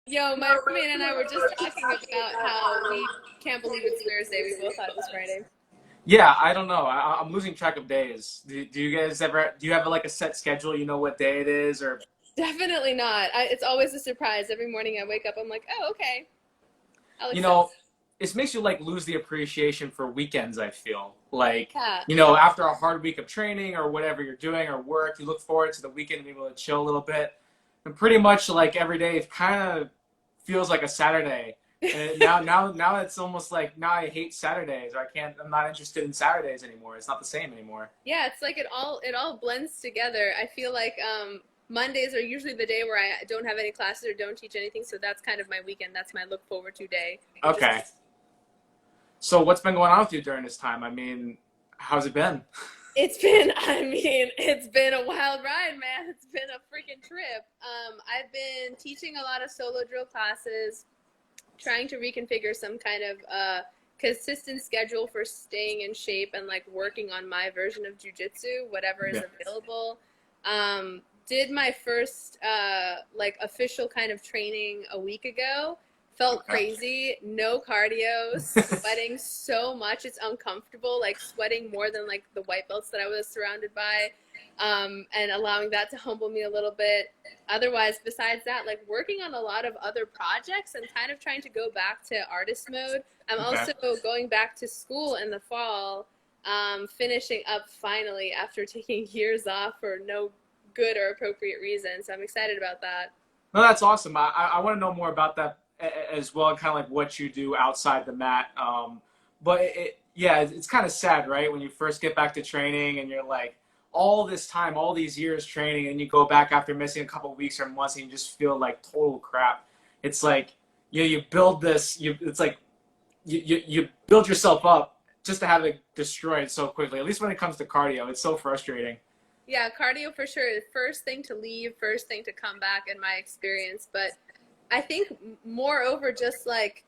Yo, my roommate and I were just talking about how we can't believe it's Thursday. We both thought it was Friday. Yeah, I don't know. I'm losing track of days. Do you guys ever, do you have like a set schedule? You know what day it is or, Definitely not. It's always a surprise. Every morning I wake up, I'm like, oh, okay. I'll you accept. know, it makes you like lose the appreciation for weekends, I feel. Like, Yeah. after a hard week of training or whatever you're doing or work, you look forward to the weekend and be able to chill a little bit. And pretty much like every day it kind of feels like a Saturday. And now it's almost like now I hate Saturdays or I'm not interested in Saturdays anymore. It's not the same anymore. Yeah, it's like it all blends together. I feel like Mondays are usually the day where I don't have any classes or don't teach anything, so that's kind of my weekend. That's my look forward to day, which is Okay. So what's been going on with you during this time? I mean, how's it been? it's been a wild ride, man. It's been a freaking trip. I've been teaching a lot of solo drill classes, trying to reconfigure some kind of consistent schedule for staying in shape and like working on my version of jujitsu, whatever is Yeah. available. Did my first like official kind of training a week ago. Felt Okay. crazy, no cardio, sweating so much it's uncomfortable, like sweating more than like the white belts that I was surrounded by, and allowing that to humble me a little bit. Otherwise, besides that, like working on a lot of other projects and kind of trying to go back to artist mode. I'm Okay. also going back to school in the fall, finishing up finally after taking years off for no good or appropriate reason. So I'm excited about that. No, that's awesome. I want to know more about that as well, kind of like what you do outside the mat. But yeah, it's kind of sad, right? When you first get back to training and you're like, all this time, all these years training, and you go back after missing a couple of weeks or months, and you just feel like total crap. It's like you build this. It's like you build yourself up just to have it destroyed so quickly. At least when it comes to cardio, it's so frustrating. Yeah, cardio for sure. First thing to leave, first thing to come back in my experience. But I think moreover, just like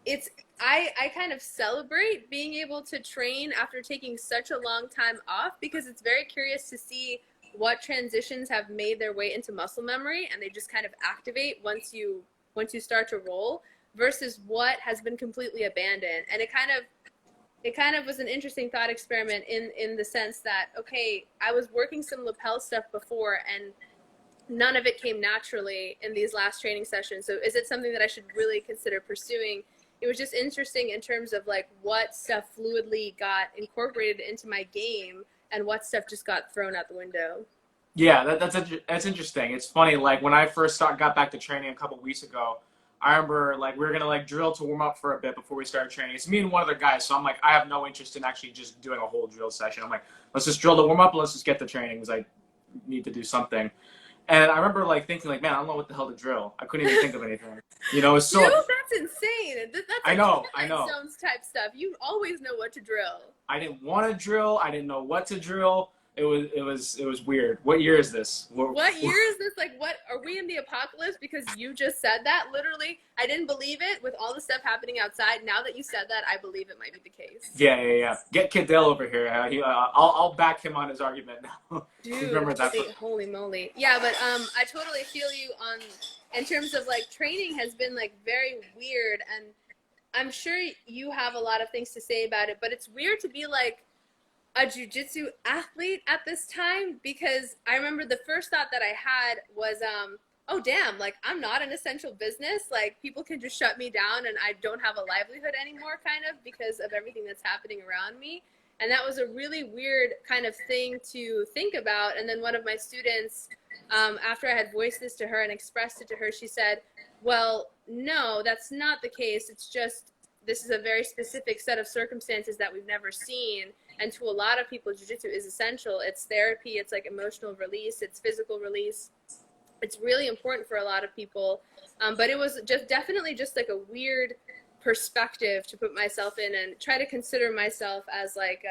it's I kind of celebrate being able to train after taking such a long time off because it's very curious to see what transitions have made their way into muscle memory and they just kind of activate once you start to roll versus what has been completely abandoned. And it kind of was an interesting thought experiment in the sense that okay, I was working some lapel stuff before and none of it came naturally in these last training sessions. So is it something that I should really consider pursuing? It was just interesting in terms of like what stuff fluidly got incorporated into my game and what stuff just got thrown out the window. Yeah, that's interesting. It's funny. Like when I first got back to training a couple weeks ago, I remember like we were gonna like drill to warm up for a bit before we started training. It's me and one other guy, so I'm like I have no interest in actually just doing a whole drill session. I'm like let's just drill to warm up and let's just get the training because I need to do something. And I remember like thinking like man I don't know what the hell to drill. I couldn't even think of anything. It's Drill? so That's insane. That's I like know Twilight Zones type stuff. You always know what to drill. I didn't want to drill. I didn't know what to drill. It was weird. What year is this? What year is this? Like, what are we in the apocalypse? Because you just said that. Literally, I didn't believe it with all the stuff happening outside. Now that you said that, I believe it might be the case. Yeah. Get Kid Dale over here. I'll back him on his argument now. Dude, Remember that? holy moly. Yeah, but I totally feel you on in terms of like training has been like very weird and I'm sure you have a lot of things to say about it, but it's weird to be like a jujitsu athlete at this time because I remember the first thought that I had was, oh damn, like I'm not an essential business. Like people can just shut me down and I don't have a livelihood anymore, kind of because of everything that's happening around me. And that was a really weird kind of thing to think about. And then one of my students, after I had voiced this to her and expressed it to her, she said, well, no, that's not the case. It's just this is a very specific set of circumstances that we've never seen. And to a lot of people, jiu-jitsu is essential. It's therapy. It's like emotional release. It's physical release. It's really important for a lot of people. But it was just definitely just like a weird perspective to put myself in and try to consider myself as like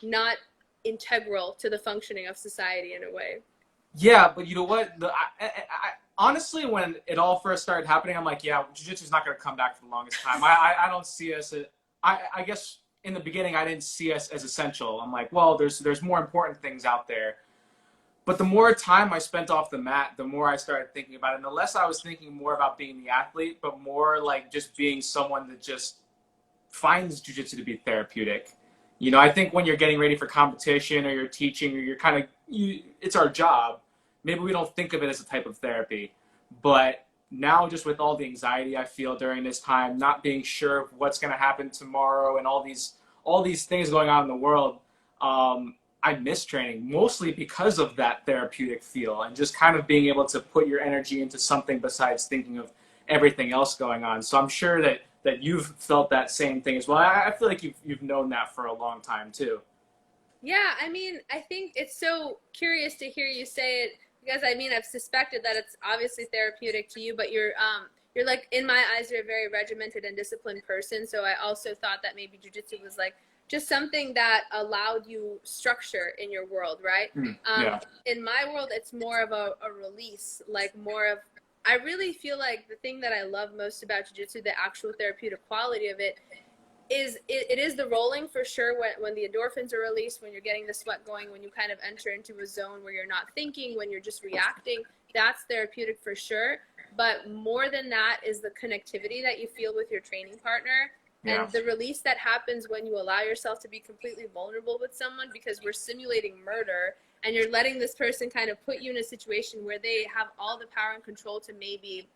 not integral to the functioning of society in a way. Yeah, but you know what? Honestly, when it all first started happening, I'm like, yeah, jiu-jitsu is not going to come back for the longest time. I don't see us. I guess in the beginning, I didn't see us as essential. I'm like, well, there's more important things out there. But the more time I spent off the mat, the more I started thinking about it. And the less I was thinking more about being the athlete, but more like just being someone that just finds jiu-jitsu to be therapeutic. You know, I think when you're getting ready for competition or you're teaching or you're it's our job. Maybe we don't think of it as a type of therapy. But now just with all the anxiety I feel during this time, not being sure of what's going to happen tomorrow and all these things going on in the world, I miss training mostly because of that therapeutic feel and just kind of being able to put your energy into something besides thinking of everything else going on. So I'm sure that you've felt that same thing as well. I feel like you've known that for a long time too. Yeah, I mean, I think it's so curious to hear you say it because I mean, I've suspected that it's obviously therapeutic to you, but you're like in my eyes, you're a very regimented and disciplined person. So I also thought that maybe jujitsu was like just something that allowed you structure in your world, right? Yeah. In my world, it's more of a release, like more of. I really feel like the thing that I love most about jujitsu, the actual therapeutic quality of it, is it is the rolling for sure when the endorphins are released, when you're getting the sweat going, when you kind of enter into a zone where you're not thinking, when you're just reacting. That's therapeutic for sure. But more than that is the connectivity that you feel with your training partner Yeah. and the release that happens when you allow yourself to be completely vulnerable with someone, because we're simulating murder and you're letting this person kind of put you in a situation where they have all the power and control to maybe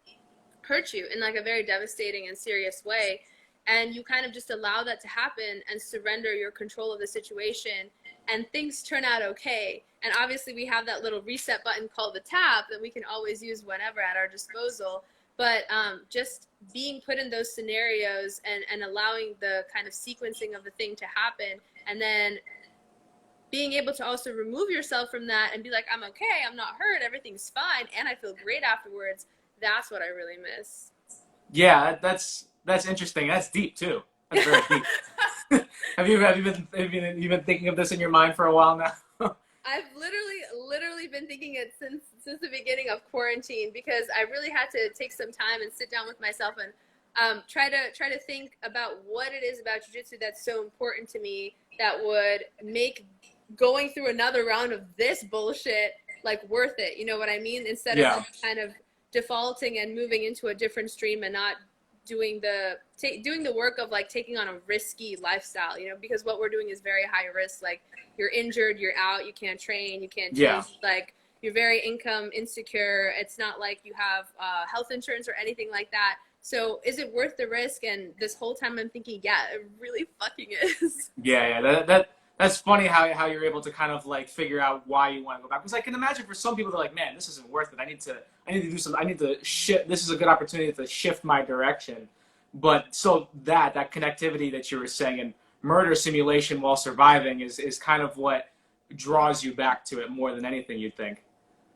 hurt you in like a very devastating and serious way, and you kind of just allow that to happen and surrender your control of the situation, and things turn out okay. And obviously we have that little reset button called the tap that we can always use whenever at our disposal. But just being put in those scenarios and allowing the kind of sequencing of the thing to happen, and then being able to also remove yourself from that and be like, I'm okay, I'm not hurt, everything's fine, and I feel great afterwards. That's what I really miss. Yeah, that's interesting. That's deep too. That's very deep. Have you been thinking of this in your mind for a while now? I've literally been thinking it since the beginning of quarantine, because I really had to take some time and sit down with myself and try to think about what it is about jujitsu that's so important to me that would make going through another round of this bullshit like worth it. You know what I mean? Instead of Yeah. just kind of defaulting and moving into a different stream and not doing the work of like taking on a risky lifestyle, you know, because what we're doing is very high risk. Like you're injured, you're out, you can't train, you can't Yeah. choose, like you're very income insecure. It's not like you have health insurance or anything like that. So is it worth the risk? And this whole time I'm thinking, yeah, it really fucking is. Yeah. That's funny how you're able to kind of like figure out why you want to go back. Because I can imagine for some people they're like, man, this isn't worth it. I need to do something. I need to shift. This is a good opportunity to shift my direction. But so that connectivity that you were saying and murder simulation while surviving is kind of what draws you back to it more than anything you'd think.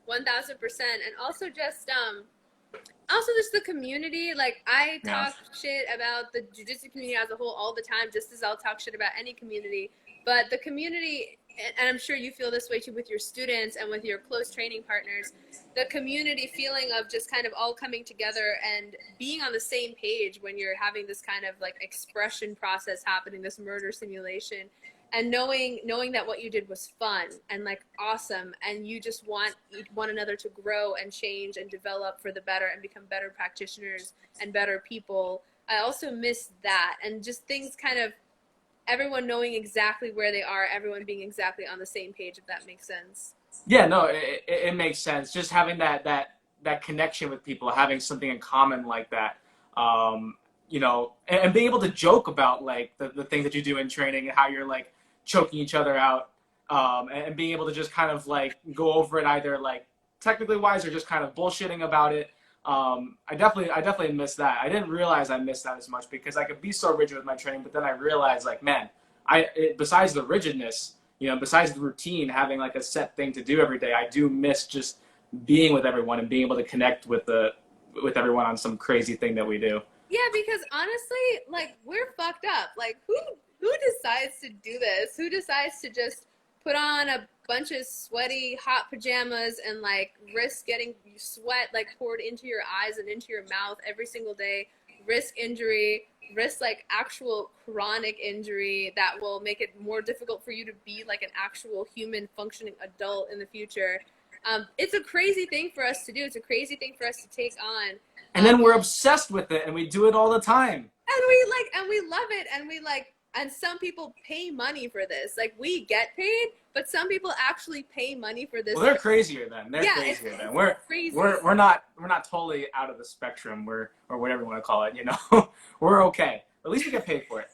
1000%. And also just the community. Like I Yeah. talk shit about the jiu-jitsu community as a whole all the time, just as I'll talk shit about any community. But the community, and I'm sure you feel this way too with your students and with your close training partners, the community feeling of just kind of all coming together and being on the same page when you're having this kind of like expression process happening, this murder simulation, and knowing that what you did was fun and like awesome, and you just want one another to grow and change and develop for the better and become better practitioners and better people. I also miss that, and just things kind of everyone knowing exactly where they are, everyone being exactly on the same page, if that makes sense. Yeah, no, it makes sense. Just having that connection with people, having something in common like that, and being able to joke about like the things that you do in training and how you're like choking each other out, and being able to just kind of like go over it either like technically wise or just kind of bullshitting about it. I definitely miss that. I didn't realize I missed that as much because I could be so rigid with my training, but then I realized like, man, besides the rigidness, besides the routine, having like a set thing to do every day, I do miss just being with everyone and being able to connect with everyone on some crazy thing that we do. Yeah, because honestly, like we're fucked up. Like who decides to do this? Who decides to just put on a bunch of sweaty hot pajamas and like risk getting sweat like poured into your eyes and into your mouth every single day, risk injury, risk like actual chronic injury that will make it more difficult for you to be like an actual human functioning adult in the future. It's a crazy thing for us to do. It's a crazy thing for us to take on. And then we're obsessed with it, and we do it all the time. And we love it, and we like, and some people pay money for this. Like, we get paid, but some people actually pay money for this. Well, they're crazier then. They're crazier then. We're crazy. We're not totally out of the spectrum. Or whatever you want to call it. You know, we're okay. At least we get paid for it.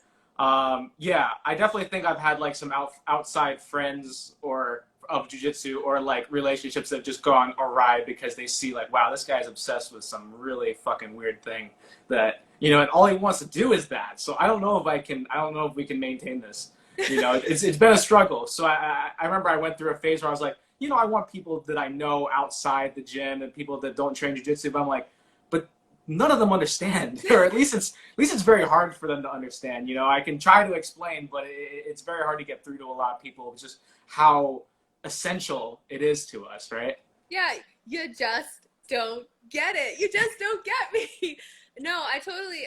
Yeah, I definitely think I've had like some outside friends or of jiu-jitsu or like relationships that have just gone awry because they see like, wow, this guy's obsessed with some really fucking weird thing that, you know, and all he wants to do is that. So I don't know if we can maintain this. You know, it's been a struggle. So I remember I went through a phase where I was like, you know, I want people that I know outside the gym and people that don't train jiu-jitsu, but I'm like, but none of them understand, or at least it's very hard for them to understand. You know, I can try to explain, but it's very hard to get through to a lot of people. It's just how essential it is to us, right? Yeah, you just don't get it. You just don't get me. No, I totally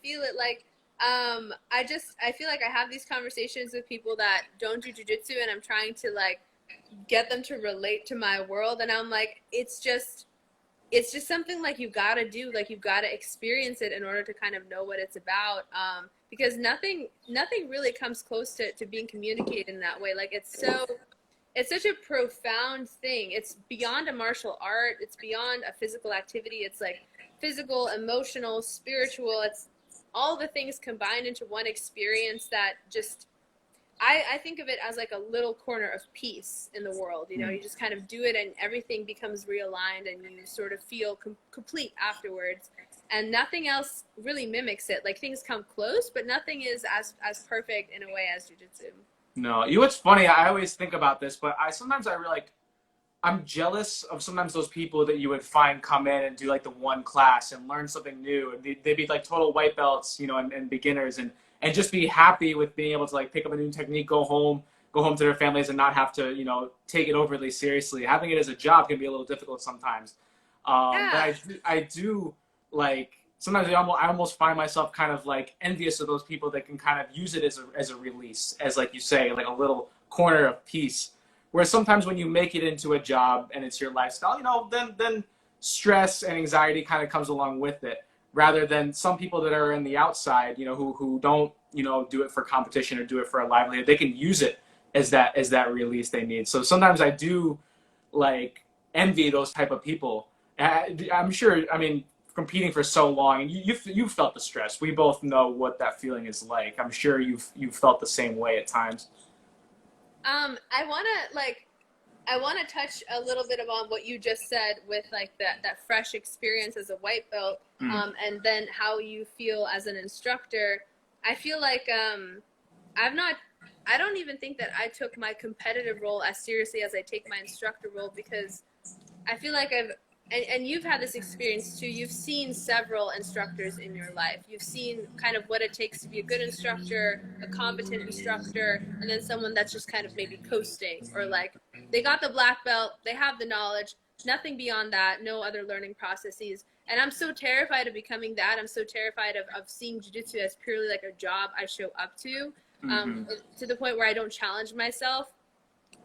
feel it. Like, I feel like I have these conversations with people that don't do jiu-jitsu, and I'm trying to like get them to relate to my world, and I'm like, it's just something like you gotta do, like you gotta experience it in order to kind of know what it's about. Because nothing really comes close to being communicated in that way. Like, it's such a profound thing. It's beyond a martial art. It's beyond a physical activity. It's like physical, emotional, spiritual. It's all the things combined into one experience that just, I think of it as like a little corner of peace in the world. You know, you just kind of do it and everything becomes realigned and you sort of feel complete afterwards. And nothing else really mimics it. Like, things come close, but nothing is as perfect in a way as jiu-jitsu. No, you know what's funny? I always think about this, but I'm jealous of sometimes those people that you would find come in and do like the one class and learn something new, and they'd be like total white belts, you know, and beginners, and just be happy with being able to like pick up a new technique, go home to their families, and not have to, you know, take it overly seriously. Having it as a job can be a little difficult sometimes. Yeah. But I do like. Sometimes I almost find myself kind of like envious of those people that can kind of use it as a release, as like you say, like a little corner of peace. Whereas sometimes when you make it into a job and it's your lifestyle, you know, then stress and anxiety kind of comes along with it. Rather than some people that are in the outside, you know, who don't, you know, do it for competition or do it for a livelihood, they can use it as that release they need. So sometimes I do like envy those type of people. I'm sure. I mean, competing for so long, and you've felt the stress. We both know what that feeling is like. I'm sure you've felt the same way at times. I wanna touch a little bit on what you just said with like that fresh experience as a white belt, and then how you feel as an instructor. I feel like I don't even think that I took my competitive role as seriously as I take my instructor role, because I feel like and you've had this experience too. You've seen several instructors in your life. You've seen kind of what it takes to be a good instructor, a competent instructor, and then someone that's just kind of maybe coasting, or like they got the black belt, they have the knowledge, nothing beyond that, no other learning processes. And I'm so terrified of becoming that. I'm so terrified of seeing jiu-jitsu as purely like a job I show up to the point where I don't challenge myself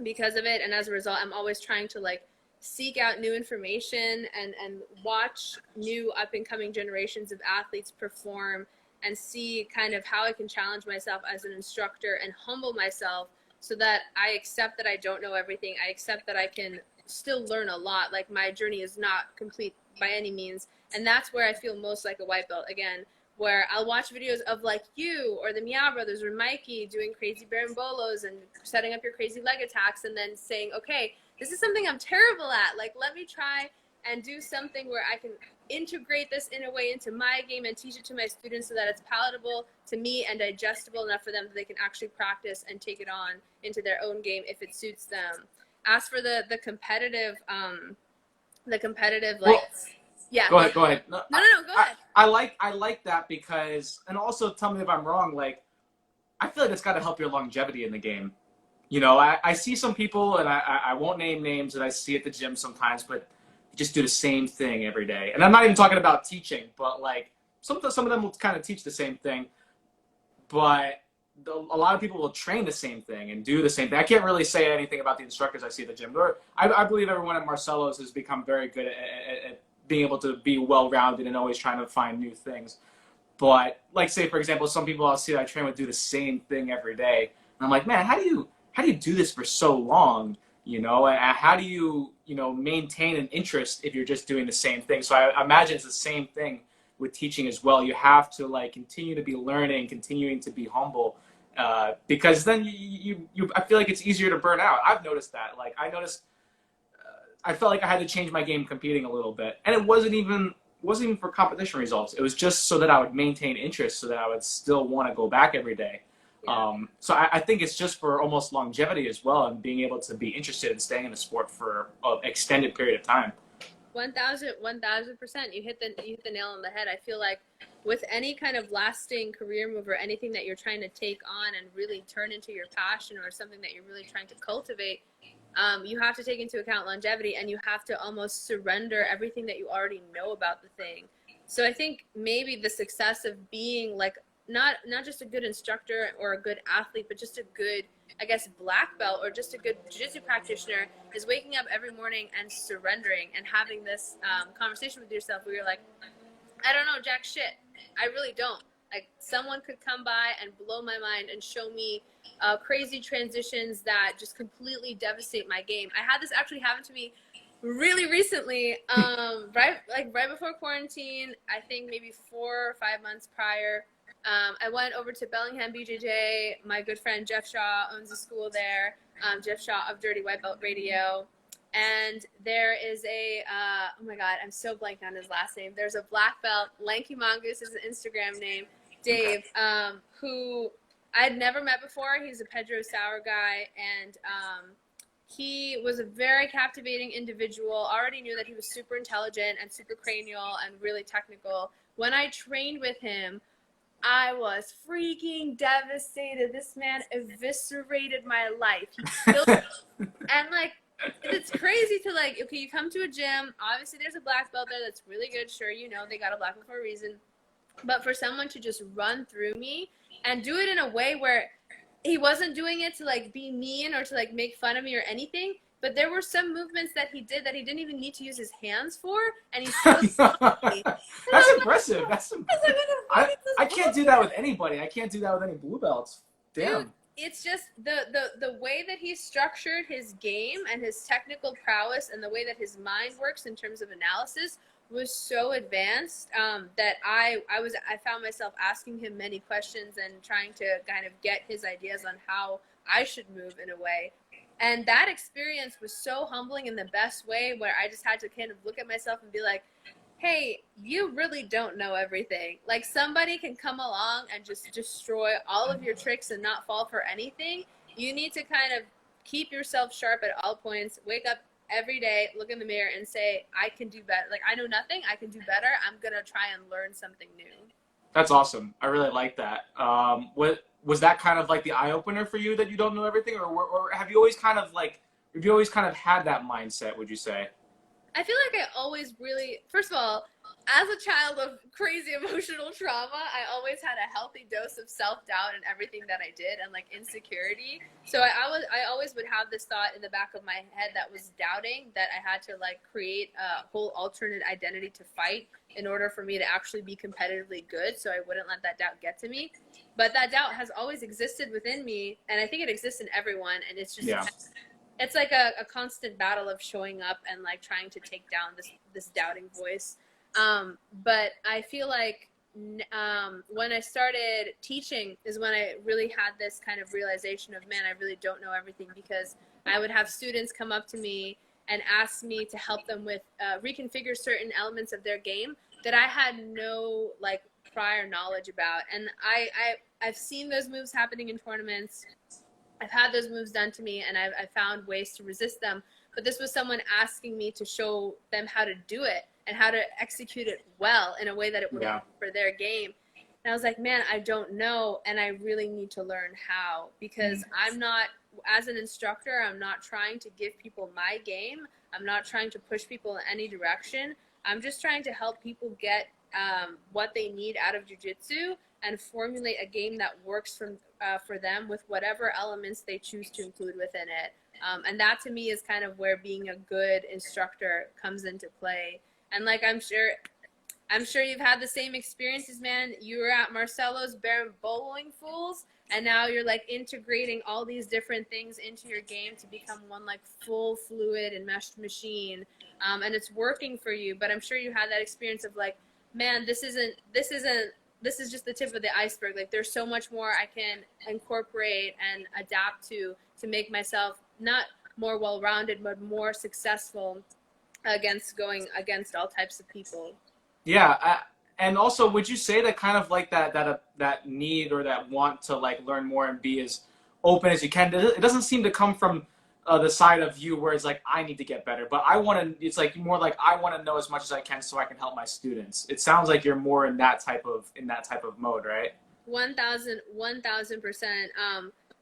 because of it. And as a result, I'm always trying to like seek out new information and watch new up and coming generations of athletes perform and see kind of how I can challenge myself as an instructor and humble myself so that I accept that I don't know everything. I accept that I can still learn a lot. Like, my journey is not complete by any means. And that's where I feel most like a white belt again, where I'll watch videos of like you or the Meow Brothers or Mikey doing crazy barambolos and setting up your crazy leg attacks, and then saying, okay, this is something I'm terrible at. Like, let me try and do something where I can integrate this in a way into my game and teach it to my students so that it's palatable to me and digestible enough for them that they can actually practice and take it on into their own game if it suits them. As for the competitive, like, Well, yeah. Go ahead. No, Go ahead. I like that because, and also tell me if I'm wrong, like, I feel like it's got to help your longevity in the game. You know, I see some people, and I won't name names, that I see at the gym sometimes, but just do the same thing every day. And I'm not even talking about teaching, but like some of them will kind of teach the same thing, but a lot of people will train the same thing and do the same thing. I can't really say anything about the instructors I see at the gym. I believe everyone at Marcelo's has become very good at being able to be well-rounded and always trying to find new things. But like, say for example, some people I'll see that I train with do the same thing every day, and I'm like, man, how do you do this for so long? You know, and how do you maintain an interest if you're just doing the same thing? So I imagine it's the same thing with teaching as well. You have to like continue to be learning, continuing to be humble, because then I feel like it's easier to burn out. I've noticed that. Like I noticed, I felt like I had to change my game competing a little bit, and it wasn't even for competition results. It was just so that I would maintain interest, so that I would still want to go back every day. Yeah. So I think it's just for almost longevity as well, and being able to be interested in staying in the sport for an extended period of time. 1000%. You hit the nail on the head. I feel like with any kind of lasting career move or anything that you're trying to take on and really turn into your passion or something that you're really trying to cultivate, you have to take into account longevity, and you have to almost surrender everything that you already know about the thing. So I think maybe the success of being like not just a good instructor or a good athlete, but just a good, I guess, black belt or just a good jiu-jitsu practitioner is waking up every morning and surrendering and having this conversation with yourself where you're like, I don't know jack shit. I really don't. Like someone could come by and blow my mind and show me crazy transitions that just completely devastate my game. I had this actually happen to me really recently, right before quarantine. I think maybe 4 or 5 months prior. I went over to Bellingham BJJ. My good friend Jeff Shaw owns a school there. Jeff Shaw of Dirty White Belt Radio. And there is a, oh my God, I'm so blank on his last name. There's a black belt, Lanky Mongoose is an Instagram name, Dave, who I'd never met before. He's a Pedro Sauer guy, and he was a very captivating individual. Already knew that he was super intelligent and super cranial and really technical. When I trained with him, I was freaking devastated. This man eviscerated my life. He killed me. And like, it's crazy to like, okay, you come to a gym, obviously there's a black belt there that's really good. Sure, you know, they got a black belt for a reason. But for someone to just run through me and do it in a way where he wasn't doing it to like be mean or to like make fun of me or anything, but there were some movements that he did that he didn't even need to use his hands for, and he still saw me. That's impressive. That's like, I can't do that with anybody. I can't do that with any blue belts. Damn. Dude, it's just the way that he structured his game and his technical prowess and the way that his mind works in terms of analysis was so advanced that I found myself asking him many questions and trying to kind of get his ideas on how I should move in a way. And that experience was so humbling in the best way, where I just had to kind of look at myself and be like, hey, you really don't know everything. Like somebody can come along and just destroy all of your tricks and not fall for anything. You need to kind of keep yourself sharp at all points, wake up every day, look in the mirror and say, I can do better. Like I know nothing, I can do better. I'm going to try and learn something new. That's awesome. I really like that. What was that kind of like the eye opener for you, that you don't know everything, or have you always kind of had that mindset, would you say? I feel like I always really, first of all, as a child of crazy emotional trauma, I always had a healthy dose of self-doubt in everything that I did and like insecurity. So I always would have this thought in the back of my head that was doubting that I had to like create a whole alternate identity to fight in order for me to actually be competitively good. So I wouldn't let that doubt get to me. But that doubt has always existed within me, and I think it exists in everyone. And it's just, it's like a constant battle of showing up and like trying to take down this doubting voice. But I feel like when I started teaching is when I really had this kind of realization of, man, I really don't know everything, because I would have students come up to me and ask me to help them with reconfigure certain elements of their game that I had no like prior knowledge about. And I've seen those moves happening in tournaments. I've had those moves done to me, and I've found ways to resist them. But this was someone asking me to show them how to do it and how to execute it well in a way that it would work for their game. And I was like, man, I don't know, and I really need to learn how, because I'm not, as an instructor, I'm not trying to give people my game. I'm not trying to push people in any direction. I'm just trying to help people get what they need out of jiu-jitsu and formulate a game that works for them with whatever elements they choose to include within it. And that to me is kind of where being a good instructor comes into play. And like I'm sure you've had the same experiences, man. You were at Marcelo's Baron Bowling Fools, and now you're like integrating all these different things into your game to become one like full fluid and meshed machine. And it's working for you. But I'm sure you had that experience of like, man, this is just the tip of the iceberg. Like there's so much more I can incorporate and adapt to make myself not more well-rounded, but more successful going against all types of people. Yeah, and also, would you say that kind of like that need or that want to like learn more and be as open as you can? It doesn't seem to come from the side of you where it's like I need to get better, but I want to. It's like more like I want to know as much as I can so I can help my students. It sounds like you're more in that type of mode, right? 1000%.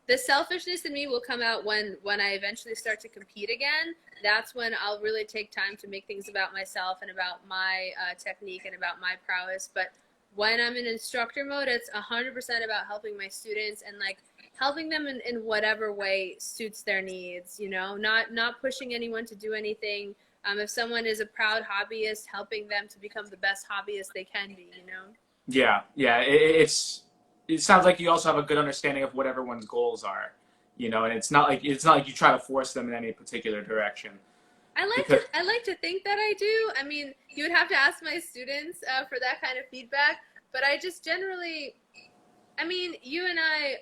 The selfishness in me will come out when I eventually start to compete again. That's when I'll really take time to make things about myself and about my technique and about my prowess. But when I'm in instructor mode, it's 100% about helping my students and like helping them in whatever way suits their needs, you know, not pushing anyone to do anything. If someone is a proud hobbyist, helping them to become the best hobbyist they can be, you know? Yeah. It sounds like you also have a good understanding of what everyone's goals are, you know, and it's not like you try to force them in any particular direction. I like to think that I do. I mean, you would have to ask my students for that kind of feedback, but I just generally, I mean, you and I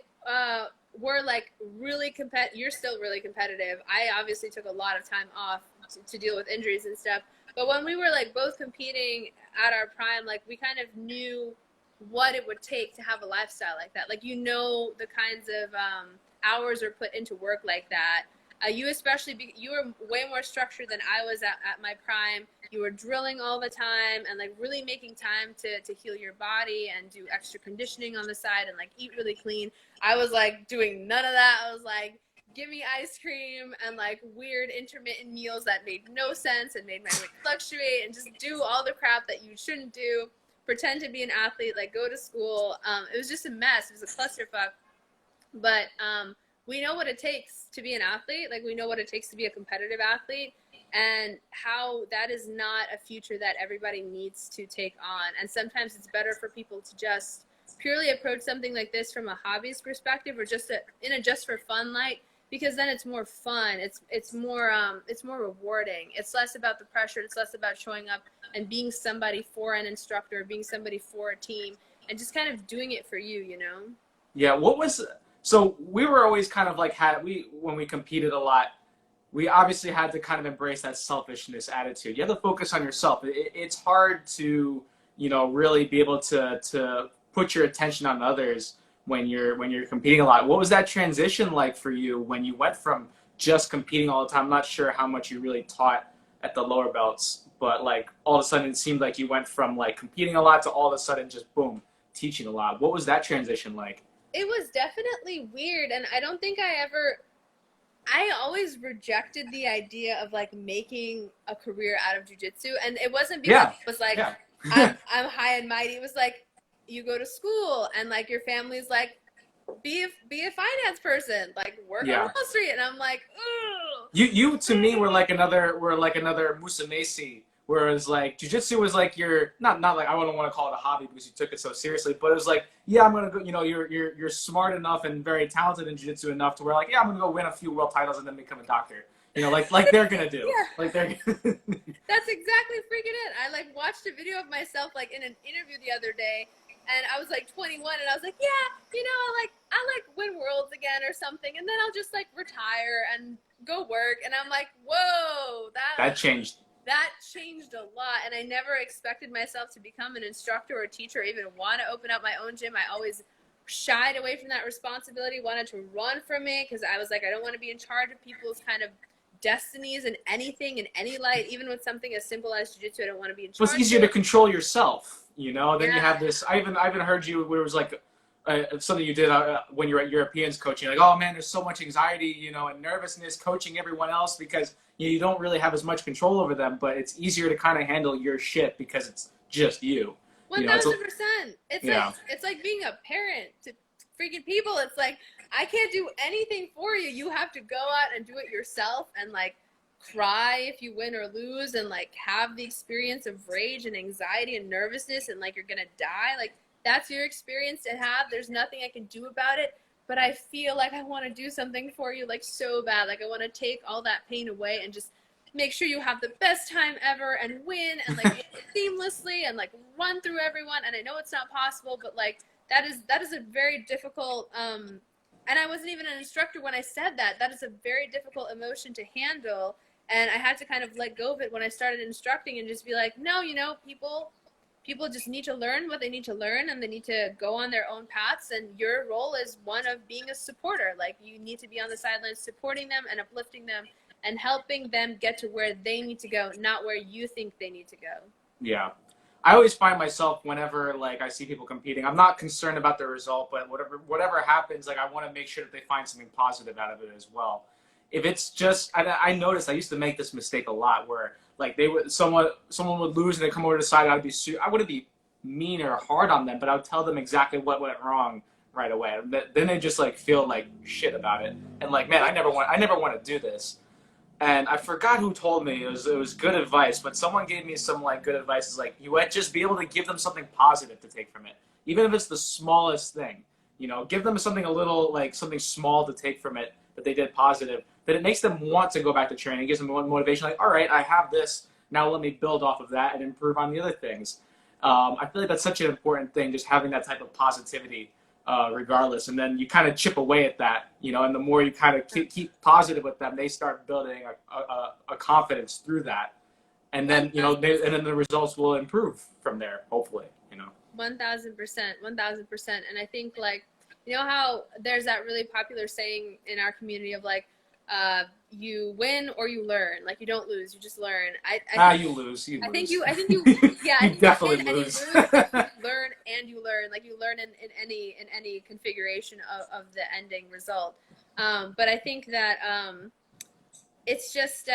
were like really you're still really competitive. I obviously took a lot of time off to deal with injuries and stuff, but when we were like both competing at our prime, like we kind of knew what it would take to have a lifestyle like that. Like, you know, the kinds of hours are put into work like that. You especially, you were way more structured than I was at my prime. You were drilling all the time and like really making time to heal your body and do extra conditioning on the side and like eat really clean. I was like doing none of that. I was like, give me ice cream and like weird intermittent meals that made no sense and made my weight fluctuate and just do all the crap that you shouldn't do. Pretend to be an athlete, like go to school. It was just a mess. It was a clusterfuck. But we know what it takes to be an athlete. Like we know what it takes to be a competitive athlete and how that is not a future that everybody needs to take on. And sometimes it's better for people to just purely approach something like this from a hobbyist perspective or just in a just for fun light, because then it's more fun. It's more rewarding. It's less about the pressure. It's less about showing up and being somebody for an instructor, being somebody for a team, and just kind of doing it for you, you know? Yeah. So we were always kind of like when we competed a lot, we obviously had to kind of embrace that selfishness attitude. You have to focus on yourself. It's hard to, you know, really be able to put your attention on others when you're competing a lot. What was that transition like for you when you went from just competing all the time? I'm not sure how much you really taught at the lower belts, but like all of a sudden it seemed like you went from like competing a lot to all of a sudden just boom, teaching a lot. What was that transition like? It was definitely weird, and I don't think I always rejected the idea of like making a career out of jiu-jitsu, and it wasn't because it was like I'm high and mighty. It was like you go to school and like your family's like be a finance person, like work on Wall Street, and I'm like, ugh. You to me were like another Musa Macy, whereas like jiu-jitsu was like your not like I wouldn't want to call it a hobby because you took it so seriously, but it was like, yeah, I'm gonna go, you know, you're smart enough and very talented in jiu-jitsu enough to where like, yeah, I'm gonna go win a few world titles and then become a doctor. You know, like they're gonna do. Yeah. Like they're That's exactly freaking it. I like watched a video of myself like in an interview the other day, and I was like 21 and I was like, yeah, you know, I like win worlds again or something, and then I'll just like retire and go work. And I'm like, whoa, that changed. That changed a lot, and I never expected myself to become an instructor or a teacher or even want to open up my own gym. I always shied away from that responsibility, wanted to run from it because I was like, I don't want to be in charge of people's kind of destinies and anything in any light, even with something as simple as jiu-jitsu. I don't want to be in charge. It's easier to control yourself, you know. Then you have this. I even heard you where it was like something you did when you were at Europeans coaching. Like, oh man, there's so much anxiety, you know, and nervousness coaching everyone else because you don't really have as much control over them. But it's easier to kind of handle your shit because it's just you. 1000%. You know, it's 1000%. yeah, It's like being a parent to freaking people. It's like I can't do anything for you. You have to go out and do it yourself and like cry if you win or lose and like have the experience of rage and anxiety and nervousness and like you're gonna die. Like that's your experience to have. There's nothing I can do about it. But I feel like I want to do something for you like so bad. Like I want to take all that pain away and just make sure you have the best time ever and win and like seamlessly and like run through everyone. And I know it's not possible, but like that is a very difficult and I wasn't even an instructor when I said that. That is a very difficult emotion to handle. And I had to kind of let go of it when I started instructing and just be like, no, you know, people just need to learn what they need to learn and they need to go on their own paths. And your role is one of being a supporter. Like you need to be on the sidelines supporting them and uplifting them and helping them get to where they need to go, not where you think they need to go. yeah. I always find myself whenever like I see people competing, I'm not concerned about the result, but whatever happens, like I want to make sure that they find something positive out of it as well. If it's just, I noticed I used to make this mistake a lot where like someone would lose and they come over to the side, I wouldn't be mean or hard on them, but I would tell them exactly what went wrong right away. Then they just like feel like shit about it and like, man, I never want to do this. And I forgot who told me it was good advice, but someone gave me some like good advice. It's like you might just be able to give them something positive to take from it, even if it's the smallest thing. You know, give them something a little like something small to take from it that they did positive. That it makes them want to go back to training. It gives them motivation. Like, all right, I have this now. Let me build off of that and improve on the other things. I feel like that's such an important thing, just having that type of positivity. Regardless, and then you kind of chip away at that, you know, and the more you kind of keep positive with them, they start building a confidence through that, and then you know, and then the results will improve from there, hopefully, you know. 1000%, 1000%. And I think like, you know how there's that really popular saying in our community of like, you win or you learn. Like you don't lose, you just learn. You lose. I think you, yeah, You definitely lose. You learn and you learn. Like you learn in any configuration of the ending result. But I think that it's just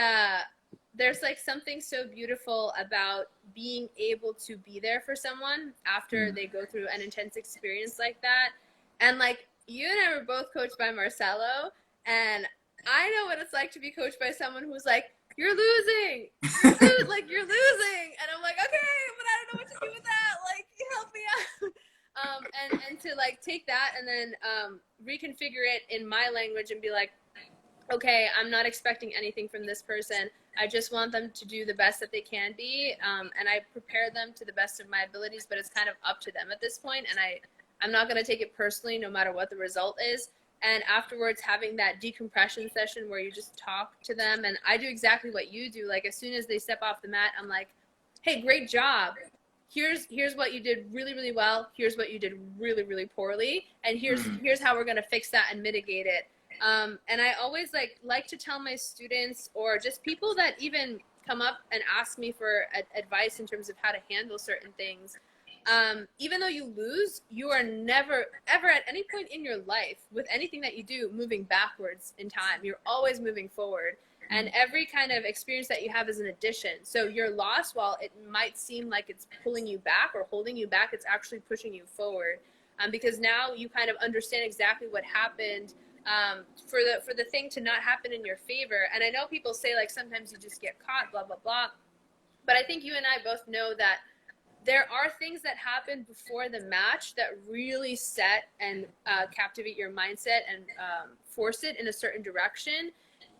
there's like something so beautiful about being able to be there for someone after they go through an intense experience like that. And like you and I were both coached by Marcelo, and I know what it's like to be coached by someone who's like, you're losing, like you're losing, and I'm like, okay, but I don't know what to do with that. Like, help me out. And to like take that and then reconfigure it in my language and be like, okay, I'm not expecting anything from this person. I just want them to do the best that they can be, and I prepare them to the best of my abilities. But it's kind of up to them at this point, and I'm not going to take it personally, no matter what the result is. And afterwards, having that decompression session where you just talk to them. And I do exactly what you do. Like, as soon as they step off the mat, I'm like, hey, great job. Here's what you did really, really well. Here's what you did really, really poorly. And here's how we're going to fix that and mitigate it. And I always like to tell my students or just people that even come up and ask me for advice in terms of how to handle certain things. Even though you lose, you are never, ever at any point in your life with anything that you do moving backwards in time. You're always moving forward. And every kind of experience that you have is an addition. So your loss, while it might seem like it's pulling you back or holding you back, it's actually pushing you forward. Because now you kind of understand exactly what happened for the thing to not happen in your favor. And I know people say like sometimes you just get caught, blah, blah, blah. But I think you and I both know that there are things that happen before the match that really set and captivate your mindset and force it in a certain direction.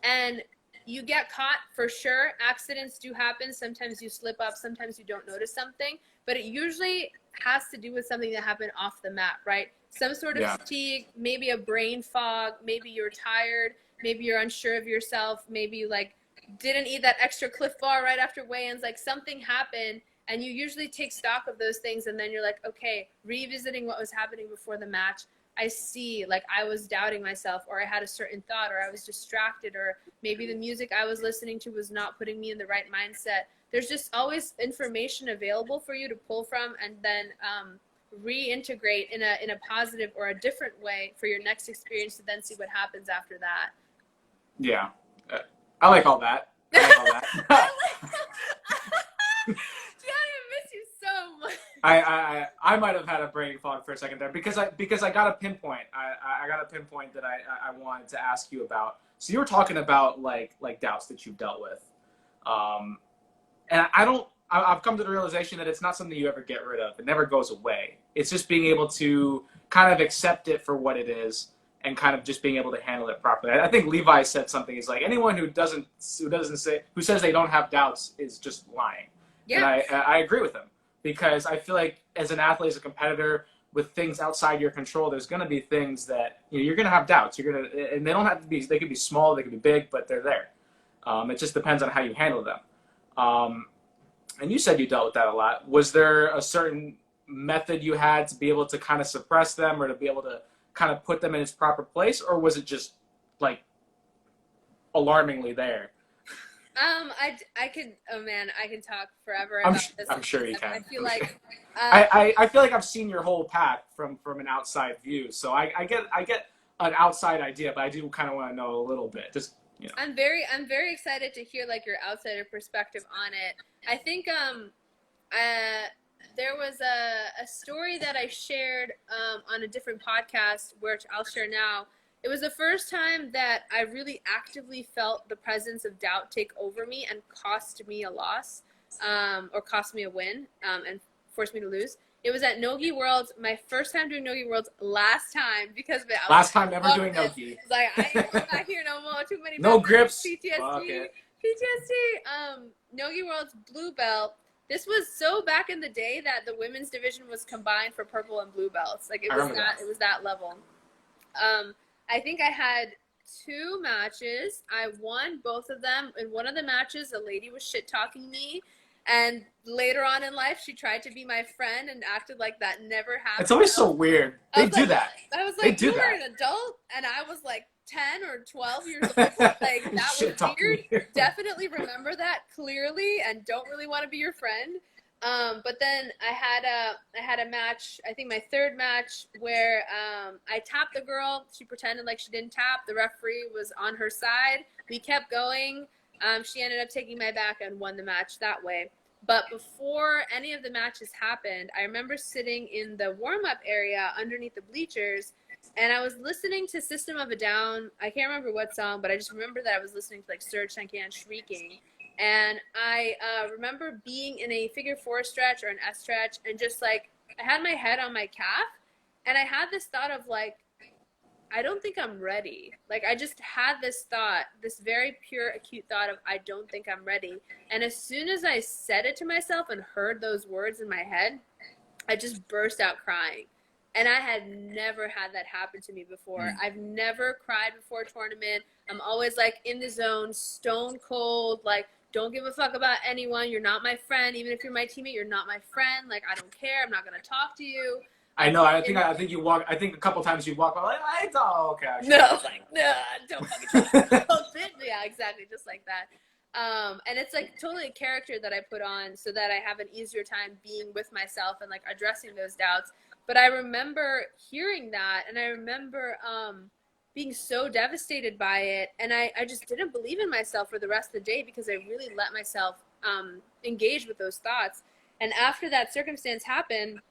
And you get caught for sure. Accidents do happen. Sometimes you slip up. Sometimes you don't notice something. But it usually has to do with something that happened off the mat, right? Some sort of fatigue, maybe a brain fog, maybe you're tired, maybe you're unsure of yourself, maybe you like didn't eat that extra Cliff Bar right after weigh-ins, like something happened. And you usually take stock of those things, and then you're like, okay, revisiting what was happening before the match, I see, like I was doubting myself, or I had a certain thought, or I was distracted, or maybe the music I was listening to was not putting me in the right mindset. There's just always information available for you to pull from and then reintegrate in a positive or a different way for your next experience to then see what happens after that. Yeah. I like all that. I like all that. Gianni, I miss you so much. I might have had a brain fog for a second there because I got a pinpoint. I got a pinpoint that I wanted to ask you about. So you were talking about like doubts that you've dealt with, and I've come to the realization that it's not something you ever get rid of. It never goes away. It's just being able to kind of accept it for what it is and kind of just being able to handle it properly. I think Levi said something. He's like, anyone who says they don't have doubts is just lying. Yeah. And I agree with him, because I feel like as an athlete, as a competitor, with things outside your control, there's going to be things that you're going to have doubts. And they don't have to be. They could be small, they could be big, but they're there. It just depends on how you handle them. And you said you dealt with that a lot. Was there a certain method you had to be able to kind of suppress them, or to be able to kind of put them in its proper place, or was it just like alarmingly there? I could, oh man, I can talk forever I'm, about this. I'm sure you can. I feel like, I feel like I've seen your whole path from an outside view, so I get an outside idea, but I do kind of want to know a little bit. Just I'm very excited to hear like your outsider perspective on it. I think there was a story that I shared on a different podcast, which I'll share now. It was the first time that I really actively felt the presence of doubt take over me and cost me a loss, or cost me a win, and forced me to lose. It was at Nogi Worlds, my first time doing Nogi Worlds, last time, because of it. Last time ever doing Nogi. Like, I'm not here no more. Too many no grips. PTSD. PTSD. Nogi Worlds blue belt. This was so back in the day that the women's division was combined for purple and blue belts. Like it was that level. I think I had 2 matches. I won both of them. In one of the matches, a lady was shit talking me. And later on in life, she tried to be my friend and acted like that never happened. It's always so weird. They do that. I was like, you were an adult, and I was like 10 or 12 years old. Like, that was weird. Definitely remember that clearly and don't really want to be your friend. But then I had a match, I think my 3rd match, where I tapped the girl. She pretended like she didn't tap. The referee was on her side. We kept going. She ended up taking my back and won the match that way. But before any of the matches happened, I remember sitting in the warm-up area underneath the bleachers, and I was listening to System of a Down. I can't remember what song, but I just remember that I was listening to like Serj Tankian shrieking. And I remember being in a figure 4 stretch or an S stretch, and just like I had my head on my calf, and I had this thought of like, I don't think I'm ready. Like I just had this thought, this very pure, acute thought of I don't think I'm ready. And as soon as I said it to myself and heard those words in my head, I just burst out crying. And I had never had that happen to me before. I've never cried before a tournament. I'm always like in the zone, stone cold, like don't give a fuck about anyone. You're not my friend. Even if you're my teammate, you're not my friend. Like I don't care. I'm not going to talk to you. I know. I think you walk. I think a couple times you walk by like, okay. No, like, no, don't fucking try. Yeah, exactly, just like that. And it's like totally a character that I put on so that I have an easier time being with myself and like addressing those doubts. But I remember hearing that, and I remember being so devastated by it, and I just didn't believe in myself for the rest of the day because I really let myself engage with those thoughts. And after that circumstance happened,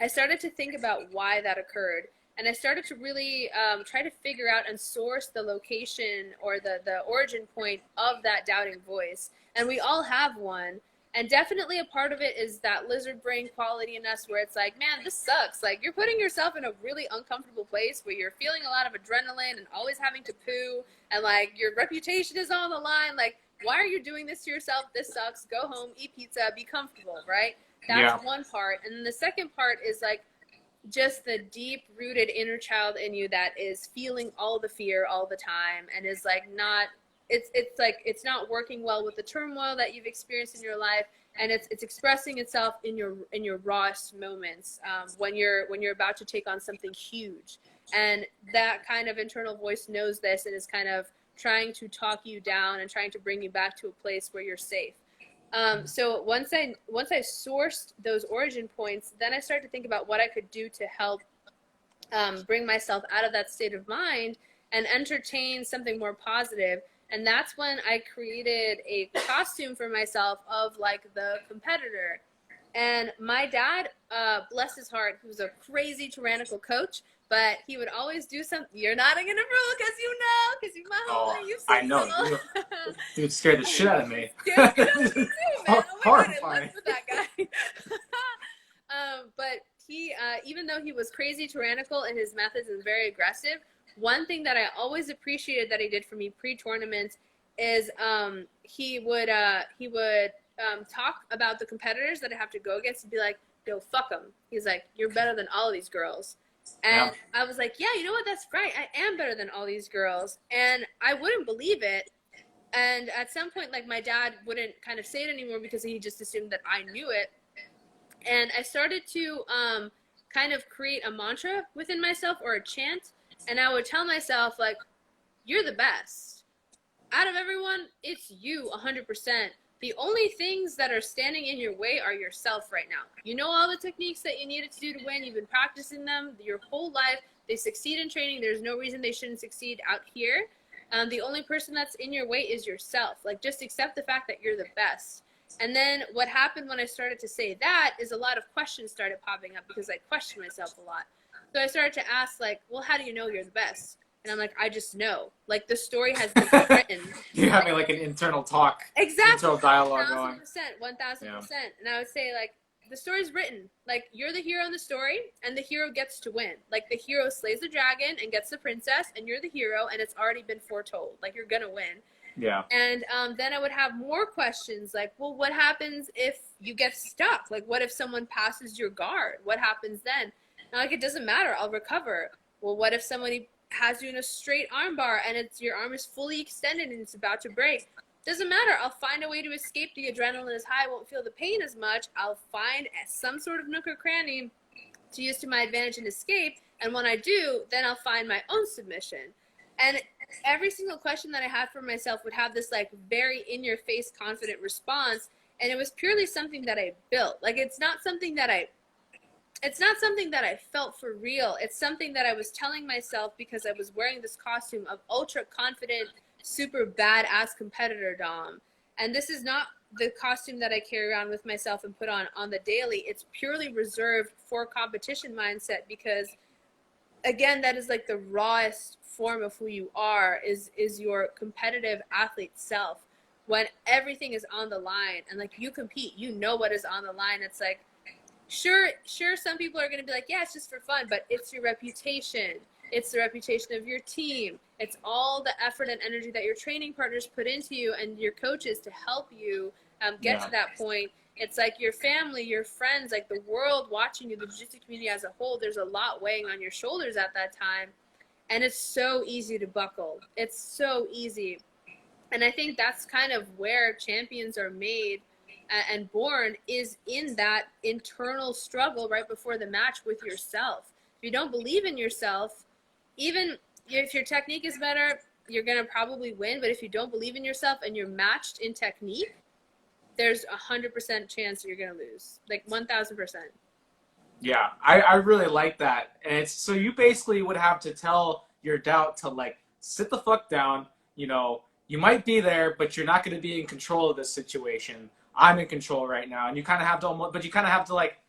I started to think about why that occurred. And I started to really try to figure out and source the location or the origin point of that doubting voice. And we all have one. And definitely a part of it is that lizard brain quality in us where it's like, man, this sucks. Like you're putting yourself in a really uncomfortable place where you're feeling a lot of adrenaline and always having to poo. And like your reputation is on the line. Like, why are you doing this to yourself? This sucks. Go home, eat pizza, be comfortable, right? That's one part. And then the second part is like just the deep rooted inner child in you that is feeling all the fear all the time and is like not, it's like it's not working well with the turmoil that you've experienced in your life, and it's expressing itself in your rawest moments when you're about to take on something huge. And that kind of internal voice knows this and is kind of trying to talk you down and trying to bring you back to a place where you're safe. So once I sourced those origin points, then I started to think about what I could do to help bring myself out of that state of mind and entertain something more positive. And that's when I created a costume for myself of like the competitor. And my dad, bless his heart, he was a crazy tyrannical coach, but he would always do something. You're not going to approve because you're my Oh, homie. You've I seen know. it all. Dude scared the shit out of me. Scared the shit out of me too, man. Oh my God, I Horrifying. lived with that guy. But he, even though he was crazy tyrannical and his methods and very aggressive, one thing that I always appreciated that he did for me pre-tournament is he would talk about the competitors that I have to go against and be like, yo, fuck them. He's like, you're better than all of these girls. And I was like, yeah, you know what? That's right. I am better than all these girls. And I wouldn't believe it. And at some point, like, my dad wouldn't kind of say it anymore because he just assumed that I knew it. And I started to kind of create a mantra within myself or a chant. And I would tell myself, like, you're the best. Out of everyone, it's you 100%. The only things that are standing in your way are yourself right now. You know all the techniques that you needed to do to win. You've been practicing them your whole life. They succeed in training. There's no reason they shouldn't succeed out here. The only person that's in your way is yourself. Like, just accept the fact that you're the best. And then what happened when I started to say that is a lot of questions started popping up because I questioned myself a lot. So I started to ask, like, well, how do you know you're the best? And I'm like, I just know. Like, the story has been written. You're having like an internal talk. Exactly. Internal dialogue 1,000%, going. 1,000%. Yeah. And I would say, like, the story's written. Like, you're the hero in the story, and the hero gets to win. Like, the hero slays the dragon and gets the princess, and you're the hero, and it's already been foretold. Like, you're gonna win. Yeah. And then I would have more questions, like, well, what happens if you get stuck? Like, what if someone passes your guard? What happens then? And, like, it doesn't matter. I'll recover. Well, what if somebody has you in a straight arm bar and your arm is fully extended and it's about to break? Doesn't matter. I'll find a way to escape. The adrenaline is high. I won't feel the pain as much. I'll find some sort of nook or cranny to use to my advantage and escape. And when I do, then I'll find my own submission. And every single question that I had for myself would have this, like, very in-your-face confident response. And it was purely something that I built. Like, it's not something that I felt for real. It's something that I was telling myself because I was wearing this costume of ultra confident, super badass competitor Dom. And this is not the costume that I carry around with myself and put on the daily. It's purely reserved for competition mindset because, again, that is like the rawest form of who you are is your competitive athlete self. When everything is on the line and, like, you compete, you know what is on the line. It's like, Sure, some people are going to be like, yeah, it's just for fun, but it's your reputation. It's the reputation of your team. It's all the effort and energy that your training partners put into you and your coaches to help you get to that point. It's like your family, your friends, like the world watching you, the jiu-jitsu community as a whole. There's a lot weighing on your shoulders at that time, and it's so easy to buckle. It's so easy. And I think that's kind of where champions are made and born, is in that internal struggle right before the match with yourself. If you don't believe in yourself, even if your technique is better, you're going to probably win. But if you don't believe in yourself and you're matched in technique, there's 100% chance you're going to lose. Like 1,000%. Yeah, I really like that. And it's so you basically would have to tell your doubt to, like, sit the fuck down. You know, you might be there, but you're not going to be in control of this situation. I'm in control right now, and you kind of have to, like,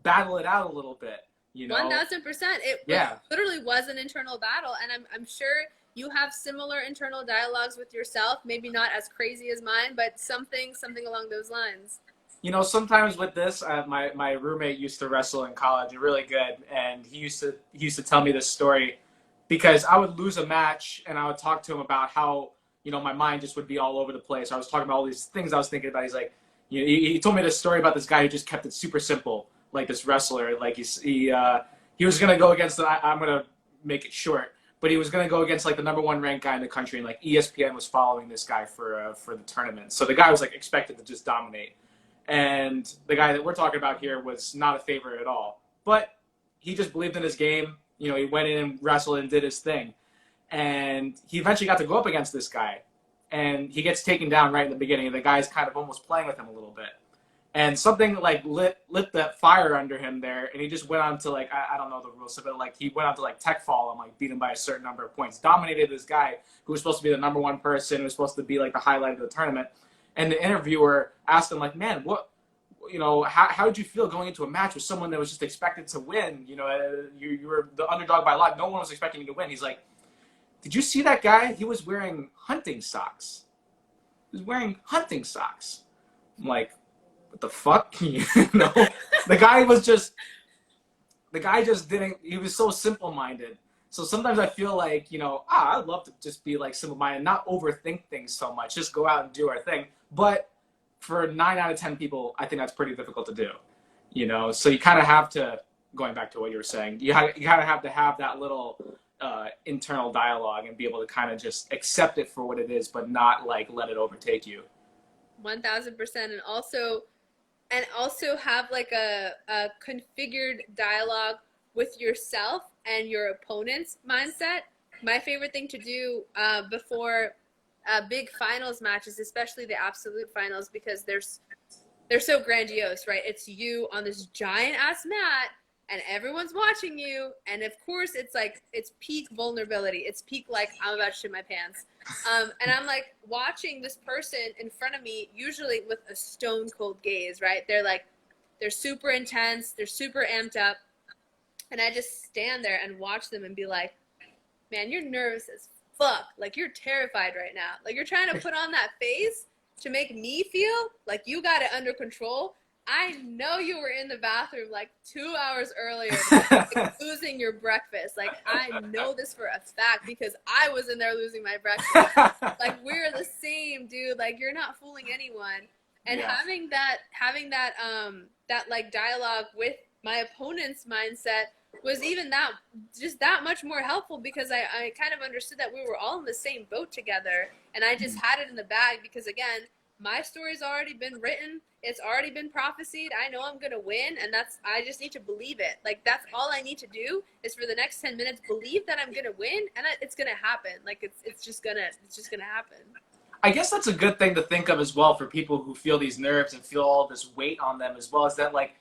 battle it out a little bit, you know? 1,000%. It literally was an internal battle, and I'm sure you have similar internal dialogues with yourself. Maybe not as crazy as mine, but something along those lines. You know, sometimes with this, my roommate used to wrestle in college, really good, and he used to tell me this story because I would lose a match, and I would talk to him about how, you know, my mind just would be all over the place. I was talking about all these things I was thinking about. He's like, he told me this story about this guy who just kept it super simple, like this wrestler. Like he was gonna go against I'm gonna make it short, but he was gonna go against, like, the #1 ranked guy in the country, and, like, ESPN was following this guy for the tournament. So the guy was, like, expected to just dominate, and the guy that we're talking about here was not a favorite at all. But he just believed in his game. You know, he went in and wrestled and did his thing, and he eventually got to go up against this guy. And he gets taken down right in the beginning, and the guy's kind of almost playing with him a little bit. And something, like, lit that fire under him there, and he just went on to, like, I don't know the rules, but, like, he went on to, like, tech fall and, like, beat him by a certain number of points. Dominated this guy who was supposed to be the #1 person, who was supposed to be, like, the highlight of the tournament. And the interviewer asked him, like, man, you know, how did you feel going into a match with someone that was just expected to win? You know, you were the underdog by a lot. No one was expecting you to win. He's like, did you see that guy? He was wearing hunting socks. He was wearing hunting socks. I'm like, what the fuck? You know, the guy just didn't, he was so simple-minded. So sometimes I feel like, you know, I'd love to just be like simple-minded, not overthink things so much, just go out and do our thing. But for 9 out of 10 people, I think that's pretty difficult to do, you know? So you kind of have to, going back to what you were saying, you kind of have to have that little internal dialogue and be able to kind of just accept it for what it is, but not like let it overtake you. 1000%. And also have like a configured dialogue with yourself and your opponent's mindset. My favorite thing to do before big finals matches, especially the absolute finals, because they're so grandiose, right? It's you on this giant ass mat and everyone's watching you, and of course it's like, it's peak vulnerability. It's peak like, I'm about to shit my pants. And I'm like watching this person in front of me, usually with a stone cold gaze, right? They're super intense, they're super amped up, and I just stand there and watch them and be like, man, you're nervous as fuck. Like, you're terrified right now. Like, you're trying to put on that face to make me feel like you got it under control. I know you were in the bathroom like 2 hours earlier, like, losing your breakfast. Like, I know this for a fact because I was in there losing my breakfast. Like, we're the same, dude. Like, you're not fooling anyone. And Yeah. having that like dialogue with my opponent's mindset was even that much more helpful, because I kind of understood that we were all in the same boat together, and I just had it in the bag because, again, my story's already been written. It's already been prophesied. I know I'm gonna win, and I just need to believe it. Like, that's all I need to do is for the next 10 minutes believe that I'm gonna win, and it's gonna happen. Like, it's just gonna happen. I guess that's a good thing to think of as well for people who feel these nerves and feel all this weight on them as well, is that like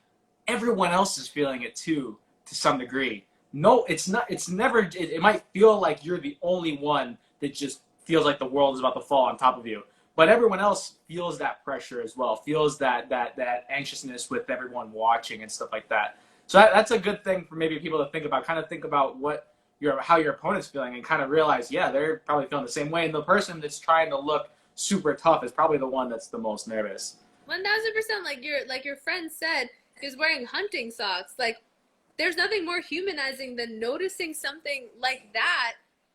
everyone else is feeling it too to some degree. No, it's not. It's never. It might feel like you're the only one that just feels like the world is about to fall on top of you, but everyone else feels that pressure as well. Feels that anxiousness with everyone watching and stuff like that. So that's a good thing for maybe people to think about. Kind of think about how your opponent's feeling and kind of realize, yeah, they're probably feeling the same way. And the person that's trying to look super tough is probably the one that's the most nervous. 1000%. Like your friend said, he was wearing hunting socks. Like, there's nothing more humanizing than noticing something like that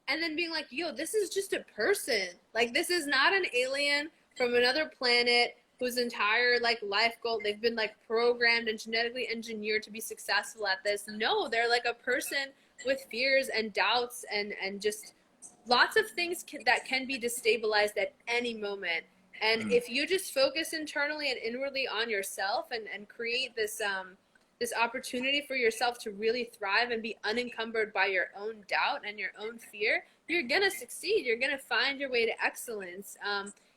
and then being like, yo, this is just a person. Like, this is not an alien from another planet whose entire like life goal, they've been like programmed and genetically engineered to be successful at this. No, they're like a person with fears and doubts and just lots of things that can be destabilized at any moment. And if you just focus internally and inwardly on yourself and create this opportunity for yourself to really thrive and be unencumbered by your own doubt and your own fear, you're gonna succeed. You're gonna find your way to excellence.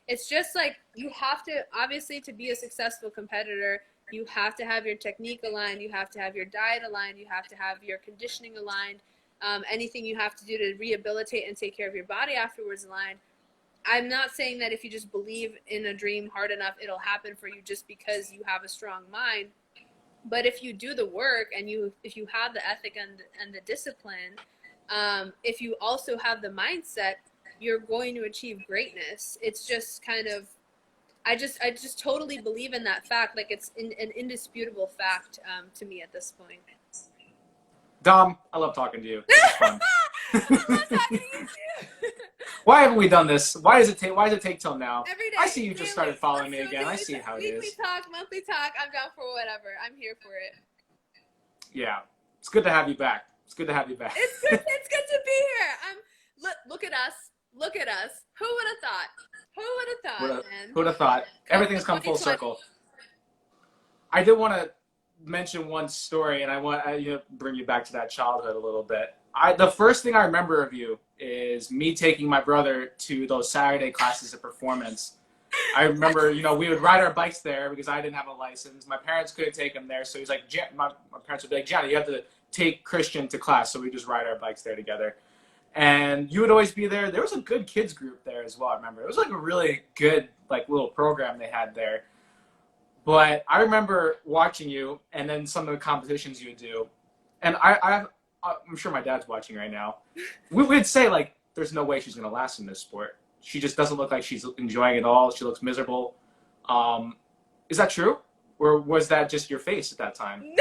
It's just like, you have to, obviously, to be a successful competitor, you have to have your technique aligned, you have to have your diet aligned, you have to have your conditioning aligned, anything you have to do to rehabilitate and take care of your body afterwards aligned. I'm not saying that if you just believe in a dream hard enough, it'll happen for you just because you have a strong mind. But if you do the work and if you have the ethic and the discipline, if you also have the mindset, you're going to achieve greatness. It's just kind of, I just totally believe in that fact. Like, it's an indisputable fact to me at this point. Dom, I love talking to you. This is fun. I love talking to you too. Why haven't we done this? Why does it take till now? Every day. I see you just started following me again. I see how it is. Weekly talk, monthly talk. I'm down for whatever. I'm here for it. Yeah, it's good to have you back. It's good to have you back. It's good to be here. Look at us. Look at us. Who would have thought? Who would have thought, man? Who would have thought? Everything's come full circle. I did want to mention one story, and I want to bring you back to that childhood a little bit. The first thing I remember of you is me taking my brother to those Saturday classes of performance. I remember, we would ride our bikes there because I didn't have a license. My parents couldn't take him there, so he's like, my parents would be like, Gianni, you have to take Christian to class, so we just ride our bikes there together. And you would always be there. There was a good kids group there as well, I remember. It was like a really good, like, little program they had there. But I remember watching you, and then some of the competitions you would do, and I'm sure my dad's watching right now. We would say like, "There's no way she's gonna last in this sport. She just doesn't look like she's enjoying it all. She looks miserable." Is that true, or was that just your face at that time?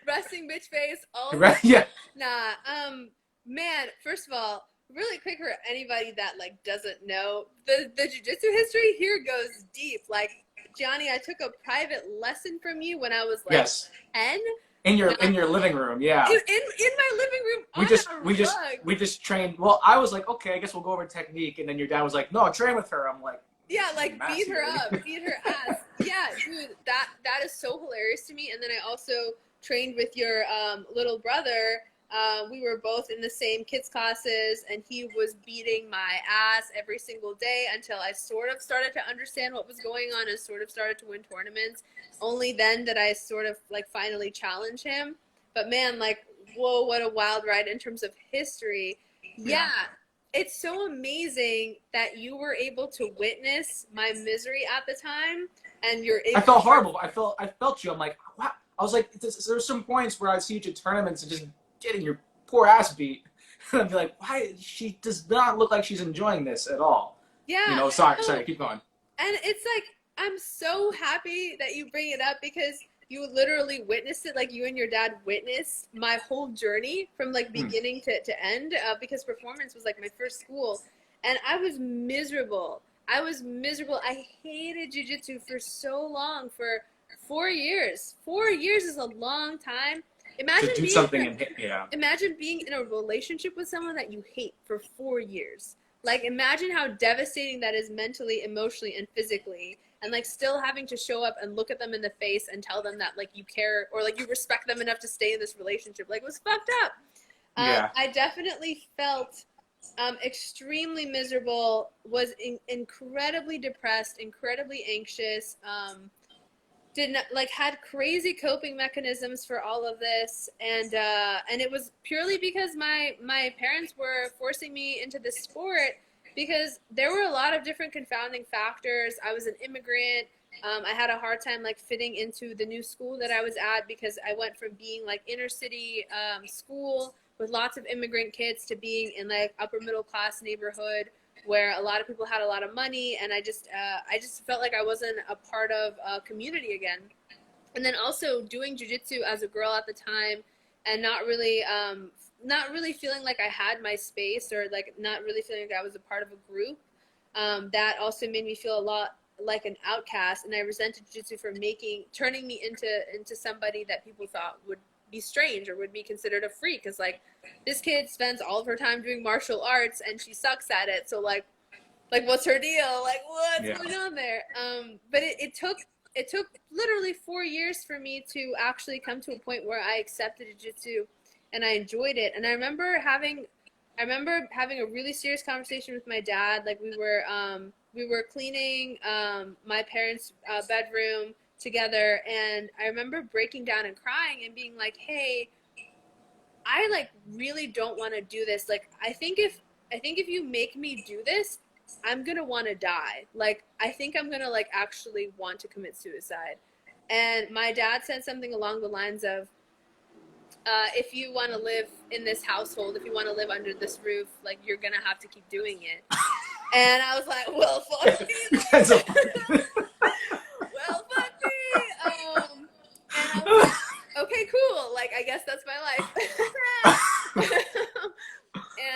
Resting bitch face. All Right? Yeah. nah. Man. First of all, really quick for anybody that like doesn't know the jiu-jitsu history here goes deep. Like Gianni, I took a private lesson from you when I was like Yes. 10. In your living room, yeah. In my living room We on just a we just rug. we just trained. Well, I was like, okay, I guess we'll go over technique, and then your dad was like, no, train with her. I'm like, Yeah, like beat her massive. up, beat her ass. Yeah, dude, that is so hilarious to me. And then I also trained with your little brother. We were both in the same kids classes, and he was beating my ass every single day until I sort of started to understand what was going on and sort of started to win tournaments. Only then did I sort of like finally challenge him. But man, like, whoa, what a wild ride in terms of history. Yeah. It's so amazing that you were able to witness my misery at the time, and you're able I felt horrible. I felt you. I'm like, wow. I was like, there's some points where I see you at tournaments and just getting your poor ass beat. And I'd be like, why? She does not look like she's enjoying this at all. Yeah. You know, sorry, keep going. And it's like, I'm so happy that you bring it up because you literally witnessed it. Like you and your dad witnessed my whole journey from like beginning to end because performance was like my first school. And I was miserable. I hated jiu-jitsu for so long, for 4 years. 4 years is a long time. To do something and hit, yeah. Imagine being in a relationship with someone that you hate for 4 years. Like, imagine how devastating that is mentally, emotionally, and physically. And, like, still having to show up and look at them in the face and tell them that, like, you care or, like, you respect them enough to stay in this relationship. Like, it was fucked up. Yeah. I definitely felt extremely miserable, was incredibly depressed, incredibly anxious, did not like had crazy coping mechanisms for all of this, and it was purely because my parents were forcing me into this sport because there were a lot of different confounding factors. I was an immigrant. I had a hard time like fitting into the new school that I was at because I went from being like inner city school with lots of immigrant kids to being in like upper middle class neighborhood where a lot of people had a lot of money, and I just felt like I wasn't a part of a community again. And then also doing jiu-jitsu as a girl at the time, and not really feeling like I had my space, or like not really feeling like I was a part of a group. That also made me feel a lot like an outcast, and I resented jiu-jitsu for turning me into somebody that people thought would be strange or would be considered a freak, because like this kid spends all of her time doing martial arts and she sucks at it, so like what's her deal, like what's going on there? But it took literally 4 years for me to actually come to a point where I accepted jiu-jitsu and I enjoyed it. And I remember having a really serious conversation with my dad. Like we were cleaning my parents' bedroom together, and I remember breaking down and crying and being like, hey, I like really don't want to do this. Like I think if you make me do this, I'm gonna want to die. Like I think I'm gonna like actually want to commit suicide. And my dad said something along the lines of, if you want to live in this household, if you want to live under this roof, like you're gonna have to keep doing it. And I was like, well, fuck me. Well, fuck me. And I was like, okay, cool. Like, I guess that's my life.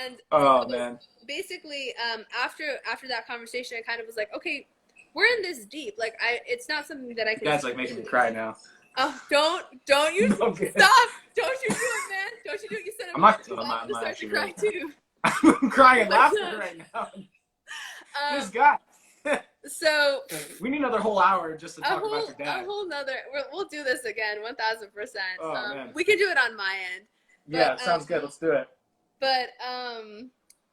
And oh man. Basically, after that conversation, I kind of was like, okay, we're in this deep. Like, it's not something that I can. That's like making me cry now. Oh, don't you Okay. stop! Don't you do it, man! Don't you do it? You said I'm not start to cry too. I'm crying and laughing right now. This guy. So we need another whole hour just to talk about your dad. A whole nother. We'll do this again, 1000%. Oh, man. We can do it on my end. Yeah, sounds good. Let's do it. But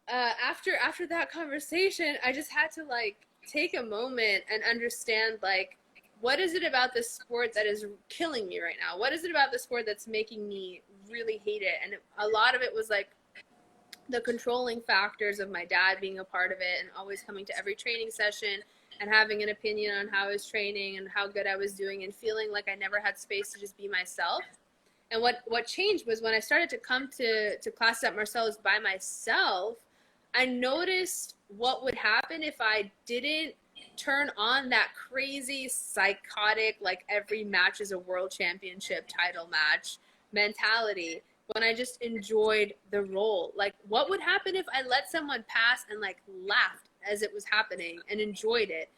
after that conversation, I just had to like take a moment and understand like, what is it about this sport that is killing me right now? What is it about the sport that's making me really hate it? And a lot of it was like the controlling factors of my dad being a part of it and always coming to every training session and having an opinion on how I was training and how good I was doing, and feeling like I never had space to just be myself. And what changed was when I started to come to classes at Marcelo's by myself, I noticed what would happen if I didn't turn on that crazy, psychotic, like every match is a world championship title match mentality, when I just enjoyed the role. Like, what would happen if I let someone pass and like laughed as it was happening and enjoyed it?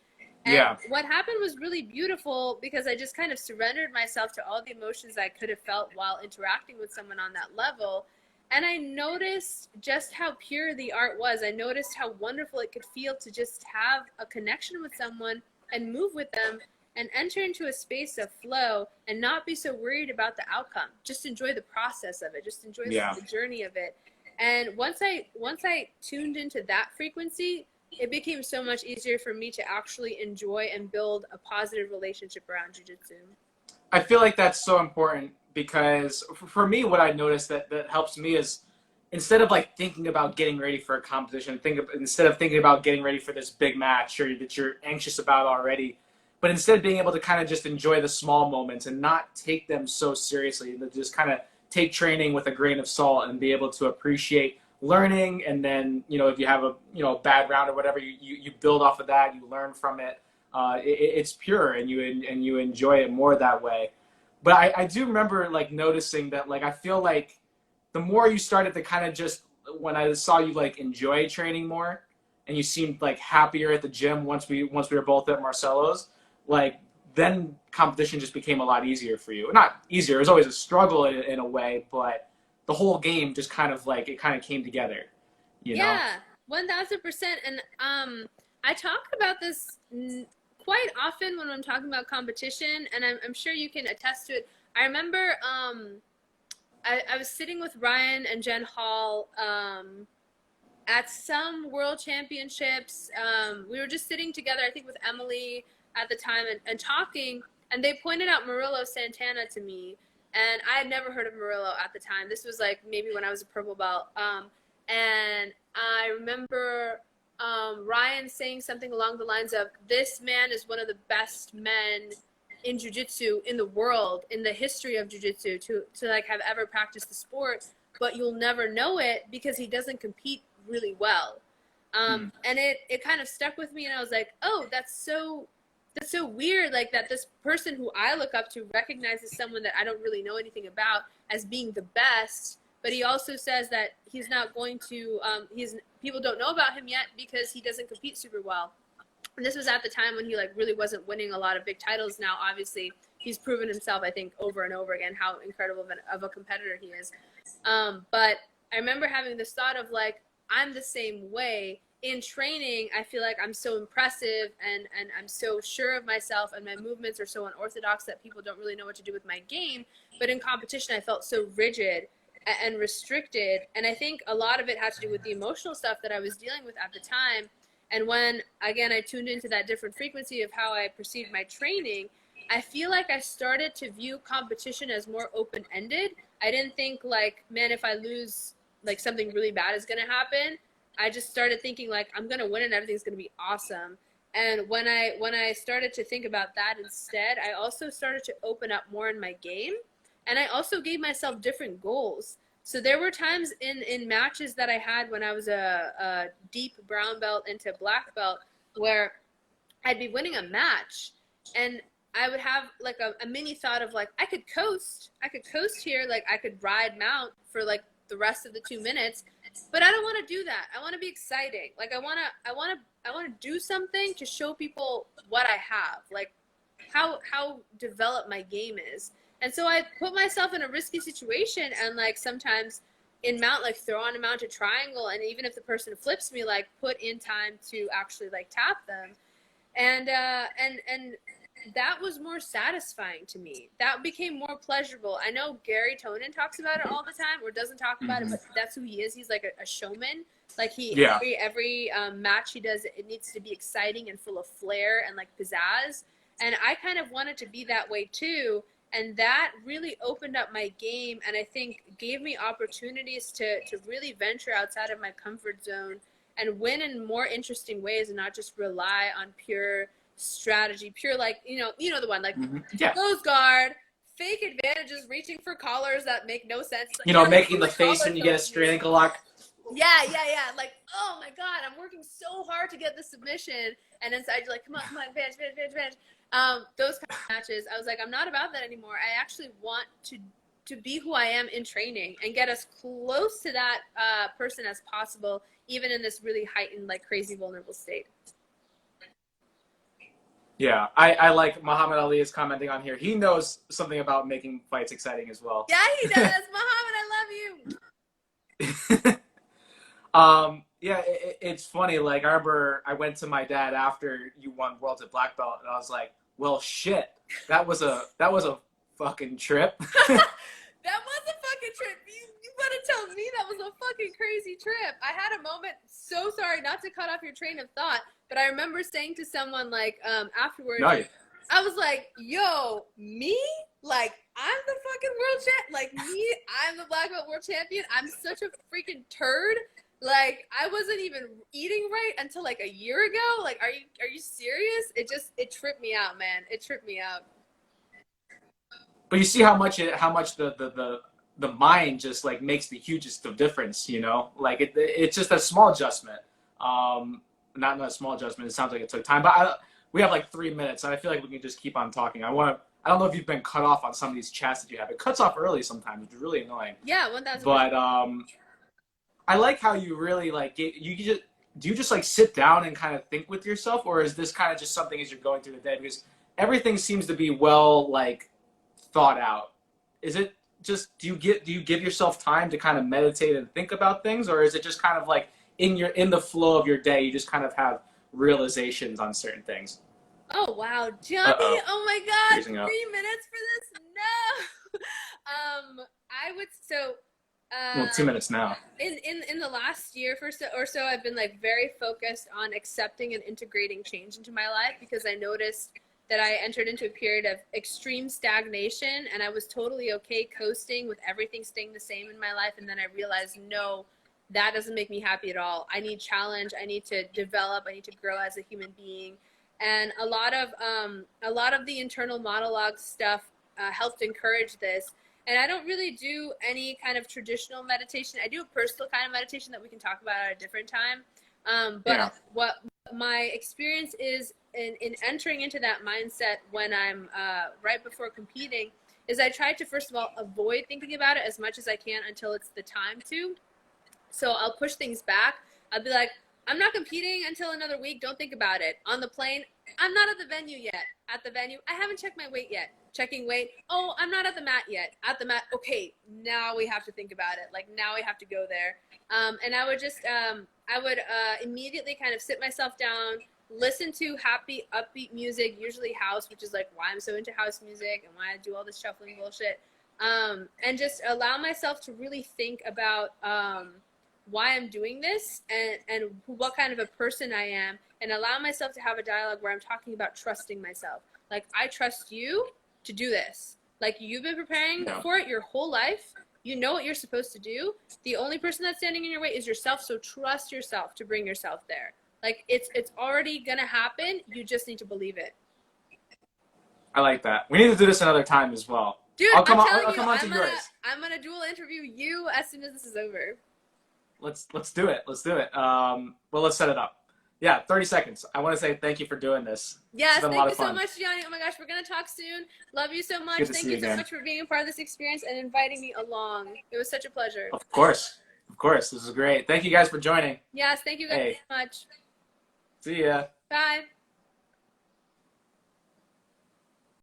And Yeah. what happened was really beautiful, because I just kind of surrendered myself to all the emotions I could have felt while interacting with someone on that level. And I noticed just how pure the art was. I noticed how wonderful it could feel to just have a connection with someone and move with them and enter into a space of flow and not be so worried about the outcome. Just enjoy the process of it. Just enjoy the journey of it. And once I tuned into that frequency, it became so much easier for me to actually enjoy and build a positive relationship around jiu-jitsu. I feel like that's so important, because for me, what I noticed that helps me is, instead of like thinking about getting ready for a competition, instead of thinking about getting ready for this big match or that you're anxious about already, but instead being able to kind of just enjoy the small moments and not take them so seriously, and just kind of take training with a grain of salt and be able to appreciate learning. And then, if you have a bad round or whatever, you build off of that, you learn from it. It's pure, and you enjoy it more that way. But I do remember like noticing that, like, I feel like the more you started to kind of just, when I saw you like enjoy training more, and you seemed like happier at the gym once we were both at Marcelo's, like, then competition just became a lot easier for you. Not easier, it was always a struggle in a way, but the whole game just kind of like, it kind of came together, you know? Yeah, 1000%. And I talk about this quite often when I'm talking about competition, and I'm sure you can attest to it. I remember I was sitting with Ryan and Jen Hall at some world championships. We were just sitting together, I think with Emily at the time, and talking, and they pointed out Murillo Santana to me. And I had never heard of Murillo at the time. This was like maybe when I was a purple belt. And I remember Ryan saying something along the lines of, this man is one of the best men in jiu-jitsu in the world, in the history of jiu-jitsu, to like have ever practiced the sport, but you'll never know it because he doesn't compete really well. And it kind of stuck with me, and I was like, oh, that's so weird, like that this person who I look up to recognizes someone that I don't really know anything about as being the best, but he also says that he's not going to, people don't know about him yet because he doesn't compete super well. And this was at the time when he like really wasn't winning a lot of big titles. Now, obviously, he's proven himself, I think, over and over again how incredible of a competitor he is. But I remember having this thought of like, I'm the same way. In training, I feel like I'm so impressive and I'm so sure of myself, and my movements are so unorthodox that people don't really know what to do with my game. But in competition, I felt so rigid and restricted. And I think a lot of it had to do with the emotional stuff that I was dealing with at the time. And when, again, I tuned into that different frequency of how I perceived my training, I feel like I started to view competition as more open-ended. I didn't think like, man, if I lose, like something really bad is going to happen. I just started thinking like, I'm going to win and everything's going to be awesome. And when I started to think about that instead, I also started to open up more in my game. And I also gave myself different goals. So there were times in matches that I had when I was a deep brown belt into black belt where I'd be winning a match and I would have like a mini thought of like, I could coast here. Like I could ride mount for like the rest of the 2 minutes, but I don't want to do that. I want to be exciting. Like I want to do something to show people what I have, like how developed my game is. And so I put myself in a risky situation, and like sometimes in mount, like throw on a mounted triangle, and even if the person flips me, like put in time to actually like tap them. And that was more satisfying to me. That became more pleasurable. I know Gary Tonin talks about it all the time, or doesn't talk about it, but that's who he is. He's like a showman. Like every match he does, it needs to be exciting and full of flair and like pizzazz. And I kind of wanted to be that way too. And that really opened up my game, and I think gave me opportunities to really venture outside of my comfort zone and win in more interesting ways and not just rely on pure strategy, pure like, you know the one, like close guard, fake advantages, reaching for collars that make no sense. Like, you know, making the face when you get a straight ankle lock. Yeah. Like, oh my God, I'm working so hard to get the submission, and inside you're like, come on, advantage. Those kind of matches, I was like, I'm not about that anymore. I actually want to be who I am in training and get as close to that person as possible, even in this really heightened, like crazy vulnerable state. Yeah, I like Muhammad Ali is commenting on here. He knows something about making fights exciting as well. Yeah, he does. Muhammad, I love you. Yeah, it's funny. Like, I remember I went to my dad after you won Worlds at Black Belt, and I was like, well, shit, that was a fucking trip. That was a fucking trip. You better tell me that was a fucking crazy trip. I had a moment, so sorry not to cut off your train of thought, but I remember saying to someone, like, afterwards, Nice. I was like, yo, me? Like, I'm the fucking world champ? Like, me? I'm the black belt world champion? I'm such a freaking turd? Like, I wasn't even eating right until, like, a year ago? Like, are you serious? It tripped me out, man. It tripped me out. But you see how much the mind just like makes the hugest of difference, you know? Like it's just a small adjustment. Not a small adjustment. It sounds like it took time, but we have like 3 minutes, and I feel like we can just keep on talking. I don't know if you've been cut off on some of these chats that you have. It cuts off early sometimes, which is really annoying. Yeah, 1,000%. But I like how you really like do you just like sit down and kind of think with yourself, or is this kind of just something as you're going through the day? Because everything seems to be well like thought out. Is it just do you give yourself time to kind of meditate and think about things, or is it just kind of like in the flow of your day you just kind of have realizations on certain things? Oh wow, Gianni! Oh my God, 3 minutes for this? No. I would so. Well, 2 minutes now. In the last year or so, I've been like very focused on accepting and integrating change into my life, because I noticed that I entered into a period of extreme stagnation, and I was totally okay coasting with everything staying the same in my life. And then I realized, no, that doesn't make me happy at all. I need challenge. I need to develop. I need to grow as a human being. And a lot of the internal monologue stuff helped encourage this. And I don't really do any kind of traditional meditation. I do a personal kind of meditation that we can talk about at a different time. What my experience is in entering into that mindset when I'm right before competing is I try to, first of all, avoid thinking about it as much as I can until it's the time to. So I'll push things back. I'll be like, I'm not competing until another week. Don't think about it. On the plane, I'm not at the venue yet. At the venue, I haven't checked my weight yet. Checking weight. Oh, I'm not at the mat yet. At the mat. Okay, now we have to think about it. Like, now we have to go there. And I would just, immediately kind of sit myself down, listen to happy, upbeat music, usually house, which is like why I'm so into house music and why I do all this shuffling bullshit. And just allow myself to really think about why I'm doing this and what kind of a person I am, and allow myself to have a dialogue where I'm talking about trusting myself. Like, I trust you to do this. Like, you've been preparing for it your whole life. You know what you're supposed to do. The only person that's standing in your way is yourself, so trust yourself to bring yourself there. Like, it's already gonna happen. You just need to believe it. I like that. We need to do this another time as well. Dude, I'll come on to yours. I'm gonna dual interview you as soon as this is over. Let's do it. Well, let's set it up. Yeah, 30 seconds. I want to say thank you for doing this. Yes, thank you so much, Gianni. Oh my gosh, we're going to talk soon. Love you so much. Thank you so much for being a part of this experience and inviting me along. It was such a pleasure. Of course. This is great. Thank you guys for joining. Yes, thank you guys so much. See ya. Bye.